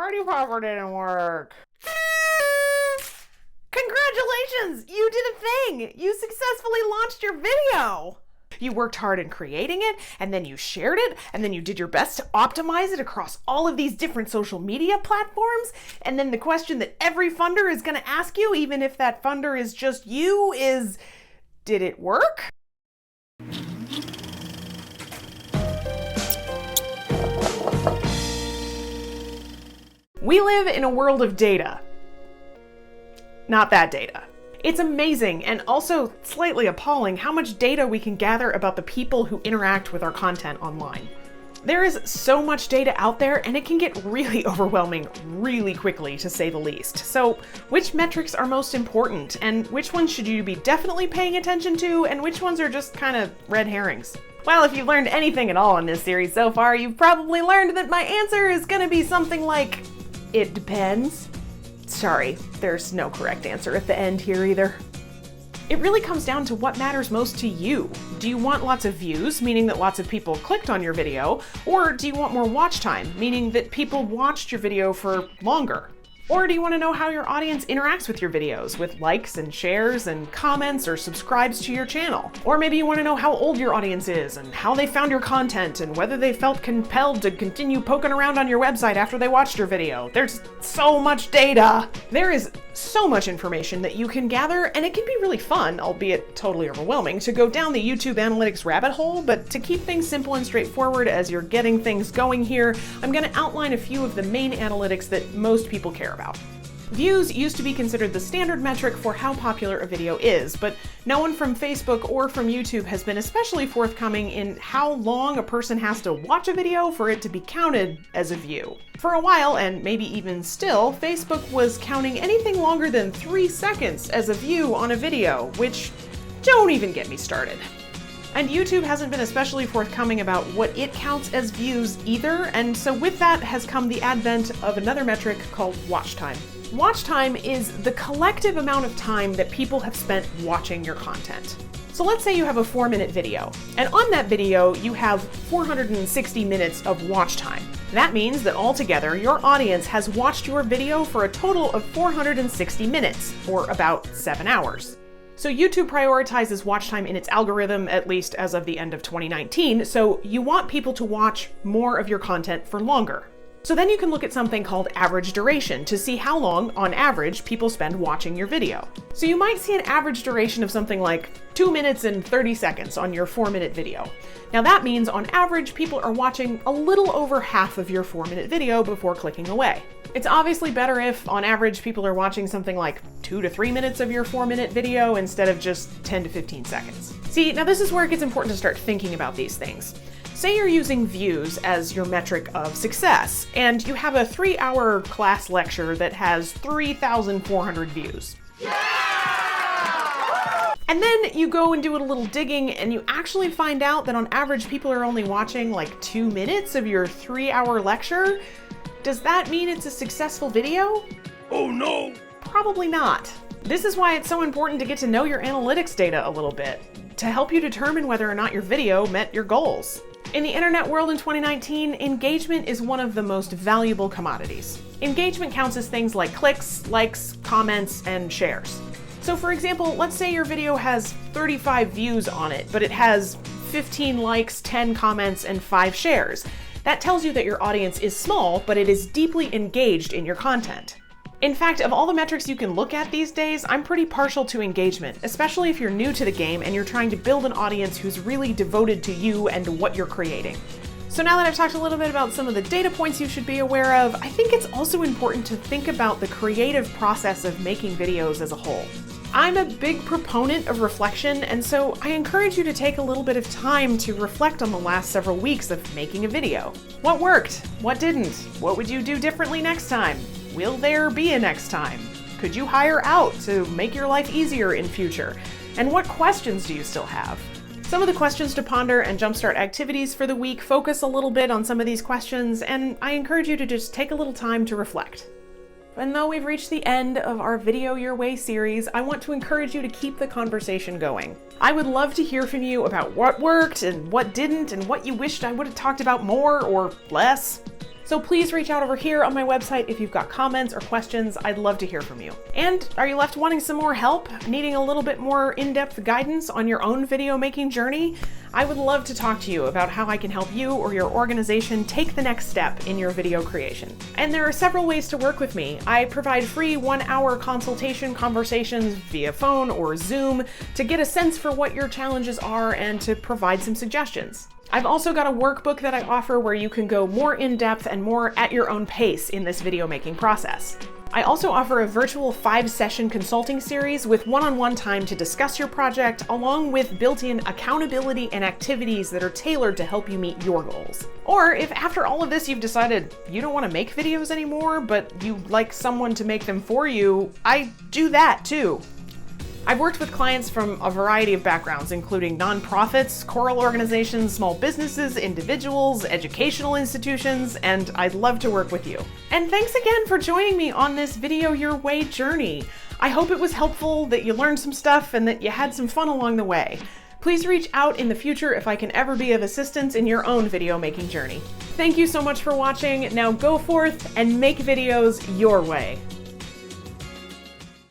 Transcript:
party popper didn't work. Congratulations! You did a thing! You successfully launched your video! You worked hard in creating it, and then you shared it, and then you did your best to optimize it across all of these different social media platforms, and then the question that every funder is going to ask you, even if that funder is just you, is, did it work? We live in a world of data. Not that data. It's amazing and also slightly appalling how much data we can gather about the people who interact with our content online. There is so much data out there and it can get really overwhelming really quickly, to say the least. So which metrics are most important and which ones should you be definitely paying attention to and which ones are just kind of red herrings? Well, if you've learned anything at all in this series so far, you've probably learned that my answer is gonna be something like, it depends. Sorry, there's no correct answer at the end here either. It really comes down to what matters most to you. Do you want lots of views, meaning that lots of people clicked on your video? Or do you want more watch time, meaning that people watched your video for longer? Or do you want to know how your audience interacts with your videos, with likes and shares and comments or subscribes to your channel? Or maybe you want to know how old your audience is and how they found your content and whether they felt compelled to continue poking around on your website after they watched your video. There's so much data. There is so much information that you can gather, and it can be really fun, albeit totally overwhelming, to go down the YouTube analytics rabbit hole. But to keep things simple and straightforward as you're getting things going here, I'm going to outline a few of the main analytics that most people care about. Views used to be considered the standard metric for how popular a video is, but no one from Facebook or from YouTube has been especially forthcoming in how long a person has to watch a video for it to be counted as a view. For a while, and maybe even still, Facebook was counting anything longer than 3 seconds as a view on a video, which don't even get me started. And YouTube hasn't been especially forthcoming about what it counts as views either, and so with that has come the advent of another metric called watch time. Watch time is the collective amount of time that people have spent watching your content. So let's say you have a 4-minute video, and on that video you have 460 minutes of watch time. That means that altogether your audience has watched your video for a total of 460 minutes, or about 7 hours. So YouTube prioritizes watch time in its algorithm, at least as of the end of 2019, so you want people to watch more of your content for longer. So then you can look at something called average duration to see how long, on average, people spend watching your video. So you might see an average duration of something like 2 minutes and 30 seconds on your 4-minute video. Now that means on average, people are watching a little over half of your 4-minute video before clicking away. It's obviously better if, on average, people are watching something like 2 to 3 minutes of your 4-minute video instead of just 10 to 15 seconds. See, now this is where it gets important to start thinking about these things. Say you're using views as your metric of success, and you have a 3-hour class lecture that has 3,400 views. Yeah! And then you go and do a little digging and you actually find out that on average people are only watching like 2 minutes of your 3-hour lecture. Does that mean it's a successful video? Oh no! Probably not. This is why it's so important to get to know your analytics data a little bit, to help you determine whether or not your video met your goals. In the internet world in 2019, engagement is one of the most valuable commodities. Engagement counts as things like clicks, likes, comments, and shares. So for example, let's say your video has 35 views on it, but it has 15 likes, 10 comments, and 5 shares. That tells you that your audience is small, but it is deeply engaged in your content. In fact, of all the metrics you can look at these days, I'm pretty partial to engagement, especially if you're new to the game and you're trying to build an audience who's really devoted to you and to what you're creating. So now that I've talked a little bit about some of the data points you should be aware of, I think it's also important to think about the creative process of making videos as a whole. I'm a big proponent of reflection, and so I encourage you to take a little bit of time to reflect on the last several weeks of making a video. What worked? What didn't? What would you do differently next time? Will there be a next time? Could you hire out to make your life easier in future? And what questions do you still have? Some of the questions to ponder and jumpstart activities for the week focus a little bit on some of these questions, and I encourage you to just take a little time to reflect. And though we've reached the end of our Video Your Way series, I want to encourage you to keep the conversation going. I would love to hear from you about what worked and what didn't and what you wished I would have talked about more or less. So please reach out over here on my website if you've got comments or questions. I'd love to hear from you. And are you left wanting some more help? Needing a little bit more in-depth guidance on your own video making journey? I would love to talk to you about how I can help you or your organization take the next step in your video creation. And there are several ways to work with me. I provide free 1-hour consultation conversations via phone or Zoom to get a sense for what your challenges are and to provide some suggestions. I've also got a workbook that I offer where you can go more in-depth and more at your own pace in this video making process. I also offer a virtual 5-session consulting series with one-on-one time to discuss your project, along with built-in accountability and activities that are tailored to help you meet your goals. Or if after all of this you've decided you don't want to make videos anymore, but you'd like someone to make them for you, I do that too. I've worked with clients from a variety of backgrounds, including nonprofits, choral organizations, small businesses, individuals, educational institutions, and I'd love to work with you. And thanks again for joining me on this Video Your Way journey. I hope it was helpful, that you learned some stuff, and that you had some fun along the way. Please reach out in the future if I can ever be of assistance in your own video making journey. Thank you so much for watching. Now go forth and make videos your way.